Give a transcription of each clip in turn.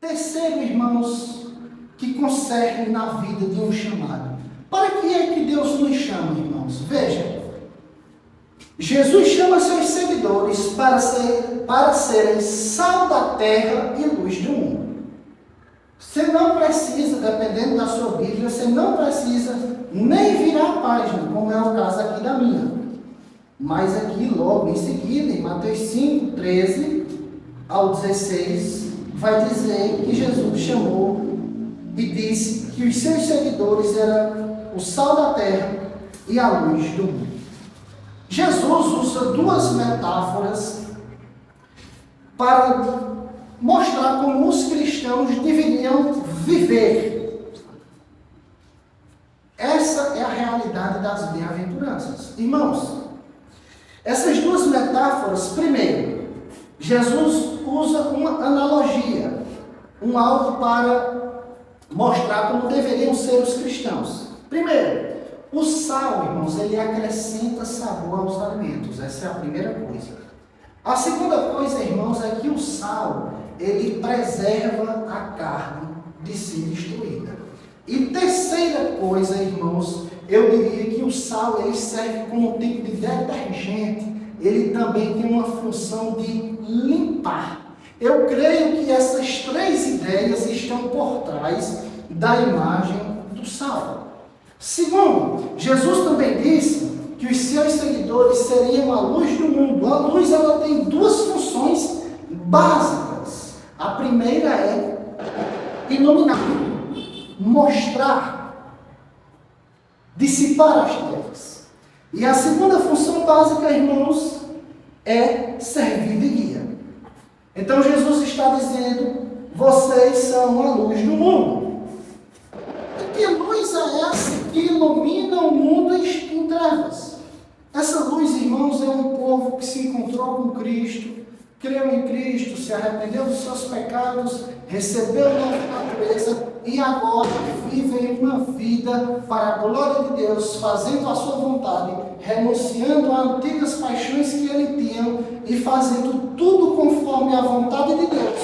Terceiro, irmãos, que concerne na vida de um chamado. Para que é que Deus nos chama, irmãos? Veja, Jesus chama seus seguidores para serem sal da terra e luz do mundo. Você não precisa, dependendo da sua Bíblia, você não precisa nem virar a página, como é o caso aqui da minha. Mas aqui, logo em seguida, em Mateus 5, 13 ao 16, vai dizer que Jesus chamou e disse que os seus seguidores eram o sal da terra e a luz do mundo. Jesus usa duas metáforas para mostrar como os cristãos deveriam viver. Essa é a realidade das bem-aventuranças. Irmãos, essas duas metáforas, primeiro, Jesus usa uma analogia, algo para mostrar como deveriam ser os cristãos. Primeiro, o sal, irmãos, ele acrescenta sabor aos alimentos. Essa é a primeira coisa. A segunda coisa, irmãos, é que o sal, ele preserva a carne de ser destruída. E terceira coisa, irmãos, eu diria que o sal, ele serve como um tipo de detergente. Ele também tem uma função de limpar. Eu creio que essas três ideias estão por trás da imagem do sal. Segundo, Jesus também disse que os seus seguidores seriam a luz do mundo. A luz, ela tem duas funções básicas. A primeira é iluminar, mostrar, dissipar as trevas. E a segunda função básica, irmãos, é servir de guia. Então Jesus está dizendo: vocês são a luz do mundo. E que luz é essa que ilumina o mundo em trevas? Essa luz, irmãos, é um povo que se encontrou com Cristo, creu em Cristo, se arrependeu dos seus pecados, recebeu nova natureza e agora vivem uma vida para a glória de Deus, fazendo a sua vontade, renunciando a antigas paixões que ele tinha e fazendo tudo conforme a vontade de Deus,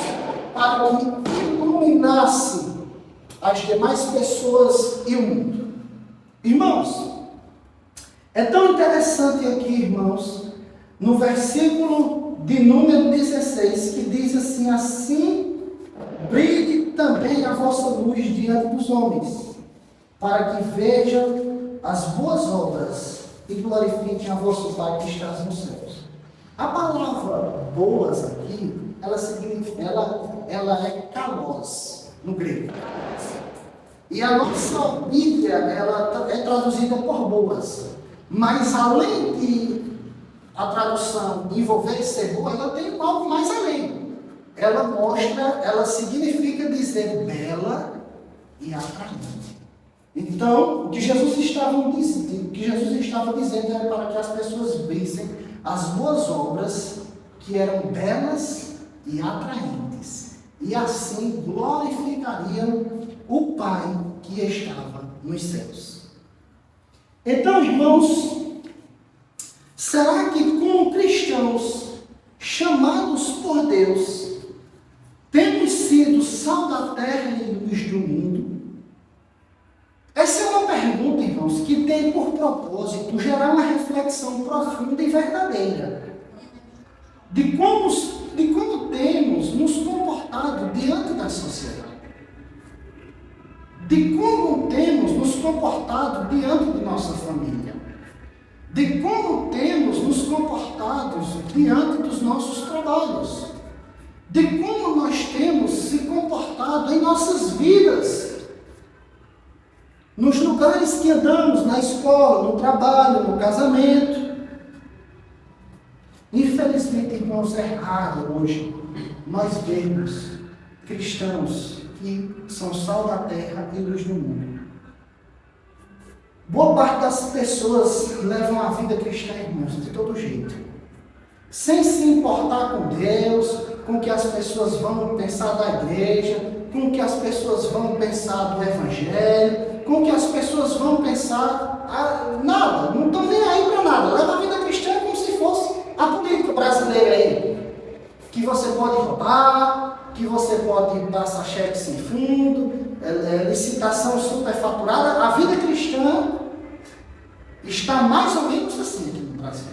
para que iluminasse as demais pessoas e o mundo. Irmãos, é tão interessante aqui, irmãos, no versículo de número 16, que diz assim: assim brilhe também a vossa luz diante dos homens, para que vejam as boas obras e glorifiquem a vosso Pai que está nos céus. A palavra boas aqui, ela é kalos, no grego. E a nossa Bíblia, ela é traduzida por boas. Mas além de a tradução envolver ser boa, ela tem algo mais além. Ela significa dizer bela e atraente. Então, o que Jesus estava dizendo era para que as pessoas vissem as boas obras que eram belas e atraentes. E assim glorificariam o Pai que estava nos céus. Então, irmãos, será que como cristãos chamados por Deus, temos sido sal da terra e luz do mundo? Essa é uma pergunta, irmãos, que tem por propósito gerar uma reflexão profunda e verdadeira de como temos nos comportado diante da sociedade, de como temos nos comportado diante de nossa família, de como temos nos comportado diante dos nossos trabalhos, de como nós temos se comportado em nossas vidas, nos lugares que andamos, na escola, no trabalho, no casamento. Infelizmente, irmãos, é raro hoje nós vermos cristãos que são sal da terra e luz do mundo. Boa parte das pessoas levam a vida cristã, irmãos, de todo jeito, sem se importar com Deus, com o que as pessoas vão pensar da igreja, com o que as pessoas vão pensar do evangelho, com o que as pessoas vão pensar, nada, não estão nem aí para nada. Leva a vida cristã como se fosse a política brasileira aí, que você pode roubar, que que você pode passar cheque sem fundo, licitação superfaturada. A vida cristã está mais ou menos assim aqui no Brasil.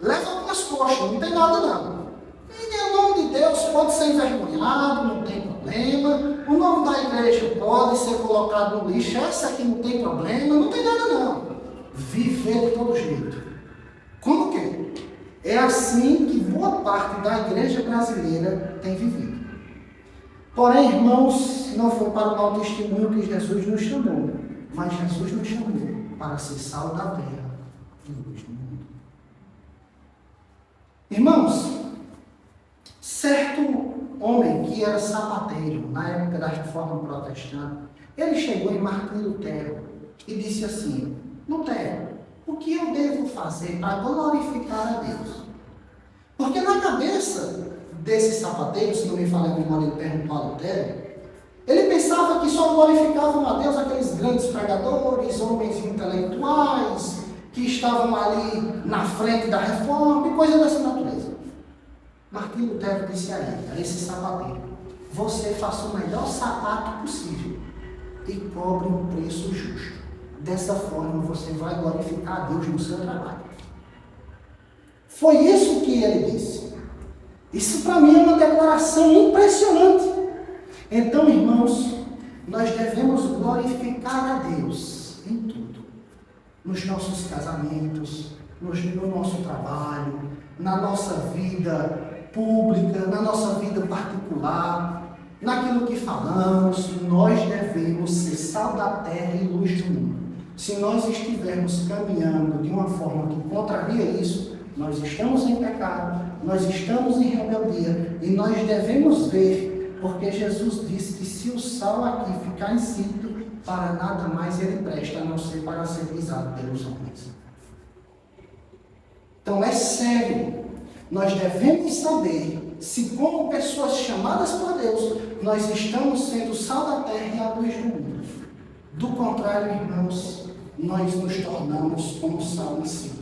Leva algumas costas, não tem nada não. E o nome de Deus pode ser envergonhado, não tem problema. O nome da igreja pode ser colocado no lixo, essa aqui não tem problema, não tem nada não. Viver de todo jeito. Como que? É assim que boa parte da igreja brasileira tem vivido. Porém, irmãos, não foi para o mau testemunho que Jesus nos chamou, mas Jesus nos chamou para ser sal da terra e luz do mundo. Irmãos, certo homem que era sapateiro na época da Reforma Protestante, ele chegou em Martinho Lutero e disse assim: Lutero, o que eu devo fazer para glorificar a Deus? Porque na cabeça desse sapateiro, se não me falha a memória, ele perguntou a Lutero, ele pensava que só glorificavam a Deus aqueles grandes pregadores, homens intelectuais, que estavam ali na frente da reforma e coisa dessa natureza. Martinho Lutero disse a ele, a esse sapateiro: você faça o melhor sapato possível e cobre um preço justo. Dessa forma você vai glorificar a Deus no seu trabalho. Foi isso que ele disse. Isso para mim é uma declaração impressionante. Então, irmãos, nós devemos glorificar a Deus em tudo. Nos nossos casamentos, no nosso trabalho, na nossa vida pública, na nossa vida particular, naquilo que falamos. Nós devemos ser sal da terra e luz do mundo. Se nós estivermos caminhando de uma forma que contraria isso, nós estamos em pecado, nós estamos em rebeldia e nós devemos ver, porque Jesus disse que se o sal aqui ficar insípido, para nada mais ele presta, a não ser para ser pisado pelos homens. Então é sério, nós devemos saber se como pessoas chamadas por Deus, nós estamos sendo o sal da terra e a luz do mundo. Do contrário, irmãos, nós nos tornamos como sal em si,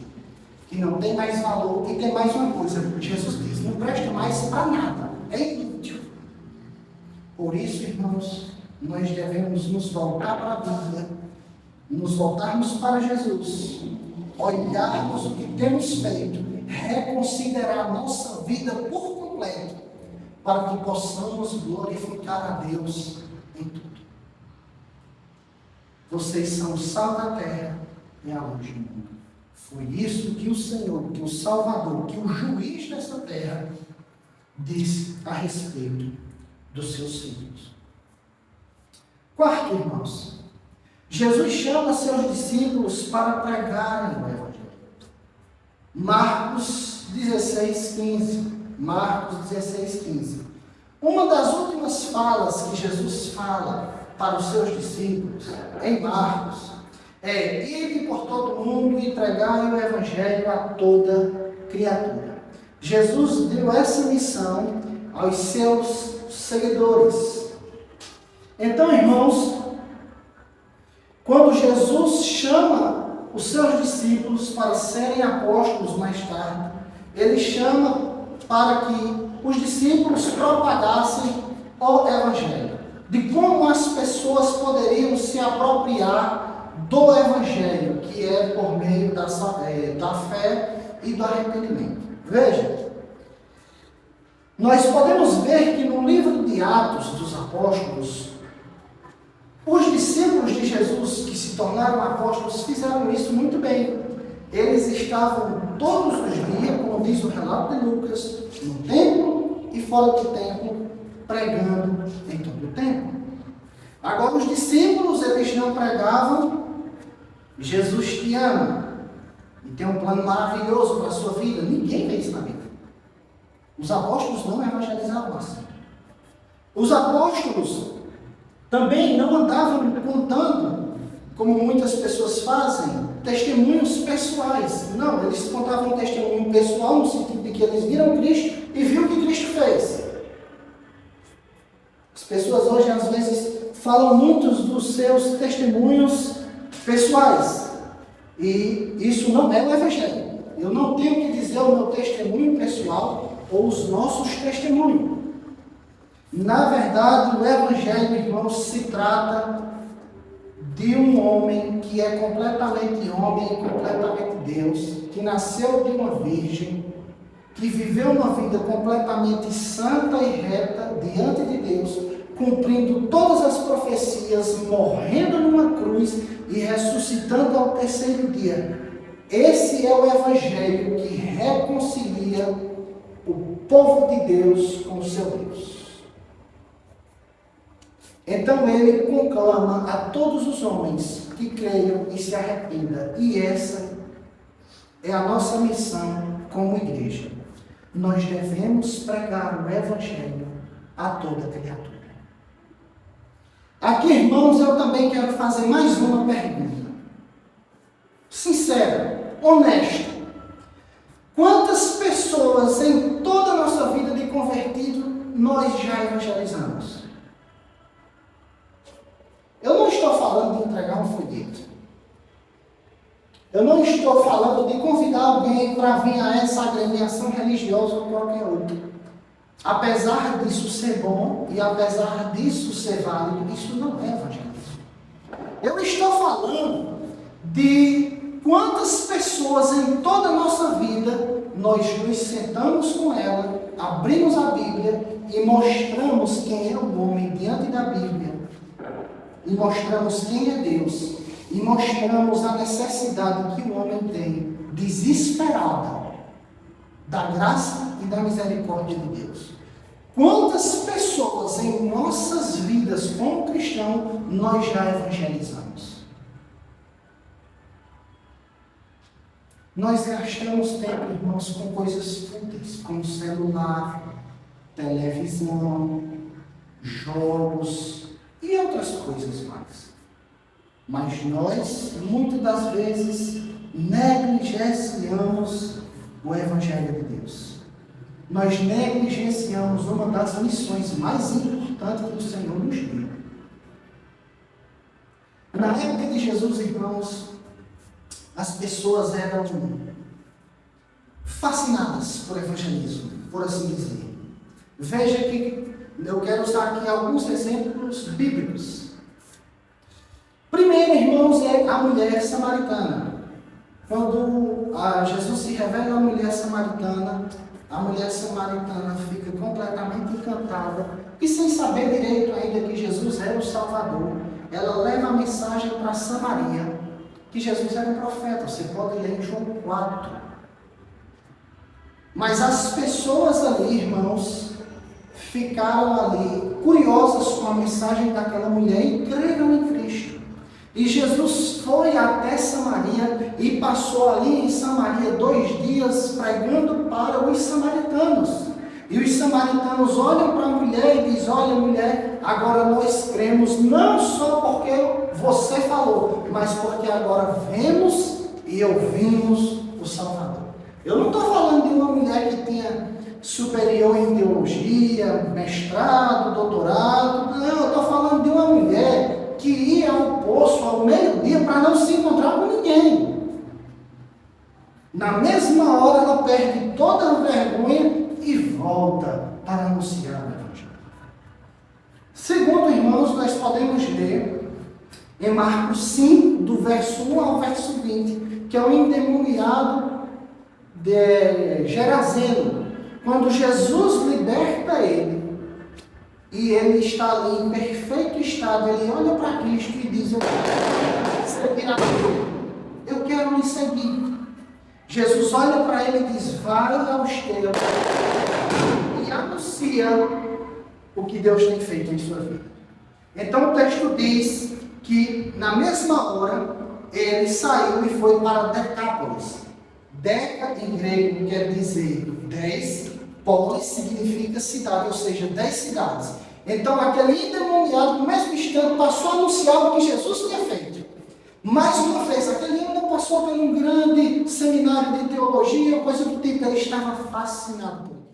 que não tem mais valor. E tem mais uma coisa, Jesus diz, não presta mais para nada, é inútil. Por isso, irmãos, nós devemos nos voltar para a Bíblia, nos voltarmos para Jesus, olharmos o que temos feito, reconsiderar nossa vida por completo, para que possamos glorificar a Deus em tudo. Vocês são o sal da terra e a luz do mundo. Foi isso que o Senhor, que o Salvador, que o juiz dessa terra disse a respeito dos seus filhos. Quarto, irmãos, Jesus chama seus discípulos para pregarem o Evangelho. Marcos 16:15. Marcos 16:15. Uma das últimas falas que Jesus fala para os seus discípulos, em Marcos, é: ide por todo o mundo e pregai o Evangelho a toda criatura. Jesus deu essa missão aos seus seguidores. Então, irmãos, quando Jesus chama os seus discípulos para serem apóstolos mais tarde, ele chama para que os discípulos propagassem o Evangelho, de como as pessoas poderiam se apropriar do Evangelho, que é por meio da fé e do arrependimento. Veja, nós podemos ver que no livro de Atos dos Apóstolos, os discípulos de Jesus que se tornaram apóstolos fizeram isso muito bem. Eles estavam todos os dias, como diz o relato de Lucas, no templo e fora do templo, pregando em todo o templo. Agora, os discípulos, eles não pregavam: Jesus te ama e tem um plano maravilhoso para a sua vida. Ninguém vê isso na Bíblia. Os apóstolos não evangelizavam assim. Os apóstolos também não andavam contando, como muitas pessoas fazem, testemunhos pessoais. Não, eles contavam um testemunho pessoal no sentido de que eles viram Cristo e viram o que Cristo fez. As pessoas hoje, às vezes, falam muitos dos seus testemunhos pessoais. E isso não é o Evangelho. Eu não tenho que dizer o meu testemunho pessoal ou os nossos testemunhos. Na verdade, o Evangelho, irmãos, se trata de um homem que é completamente homem e completamente Deus, que nasceu de uma virgem, que viveu uma vida completamente santa e reta diante de Deus, cumprindo todas as profecias, morrendo numa cruz e ressuscitando ao terceiro dia. Esse é o Evangelho que reconcilia o povo de Deus com o seu Deus. Então ele conclama a todos os homens que creiam e se arrependam. E essa é a nossa missão como igreja. Nós devemos pregar o Evangelho a toda criatura. Aqui, irmãos, eu também quero fazer mais uma pergunta. Sincera, honesta. Quantas pessoas em toda a nossa vida de convertido nós já evangelizamos? Eu não estou falando de entregar um folheto. Eu não estou falando de convidar alguém para vir a essa agremiação religiosa ou qualquer outra. Apesar disso ser bom e apesar disso ser válido, isso não é evangelismo. Eu estou falando de quantas pessoas em toda a nossa vida nós nos sentamos com ela, abrimos a Bíblia e mostramos quem é o homem diante da Bíblia. E mostramos quem é Deus. E mostramos a necessidade que o homem tem, desesperada, da graça e da misericórdia de Deus. Quantas pessoas em nossas vidas como cristãos nós já evangelizamos? Nós gastamos tempo, irmãos, com coisas fúteis, como celular, televisão, jogos e outras coisas mais. Mas nós, muitas das vezes, negligenciamos o Evangelho de Deus. Nós negligenciamos uma das missões mais importantes que o Senhor nos deu. Na época de Jesus, irmãos, as pessoas eram fascinadas por evangelismo, por assim dizer. Veja que eu quero usar aqui alguns exemplos bíblicos. Primeiro, irmãos, é a mulher samaritana. Quando Jesus se revela à mulher samaritana, a mulher samaritana fica completamente encantada e sem saber direito ainda que Jesus era o Salvador, ela leva a mensagem para Samaria, que Jesus era um profeta. Você pode ler em João 4. Mas as pessoas ali, irmãos, ficaram ali curiosas com a mensagem daquela mulher e creram em Cristo. E Jesus foi até Samaria e passou ali em Samaria 2 dias pregando para os samaritanos. E os samaritanos olham para a mulher e dizem: olha, mulher, agora nós cremos não só porque você falou, mas porque agora vemos e ouvimos o Salvador. Eu não estou falando de uma mulher que tinha superior em teologia, mestrado, doutorado. Não, eu estou falando de uma mulher que ia ao poço ao meio-dia para não se encontrar com ninguém. Na mesma hora ela perde toda a vergonha e volta para anunciar o Evangelho. Segundo, irmãos, nós podemos ler em Marcos 5, do verso 1 ao verso 20, que é o endemoniado de Gerazeno. Quando Jesus liberta ele, e ele está ali em perfeito estado, ele olha para Cristo e diz: eu quero lhe seguir. Jesus olha para ele e diz: vai aos teus e anuncia o que Deus tem feito em sua vida. Então o texto diz que na mesma hora ele saiu e foi para Decápolis. Deca em grego quer dizer 10, polis significa cidade, ou seja, 10 cidades. Então aquele endemoniado no mesmo instante passou a anunciar o que Jesus tinha feito. Mais uma vez, aquele homem não passou por um grande seminário de teologia, coisa do tipo, ele estava fascinado por isso.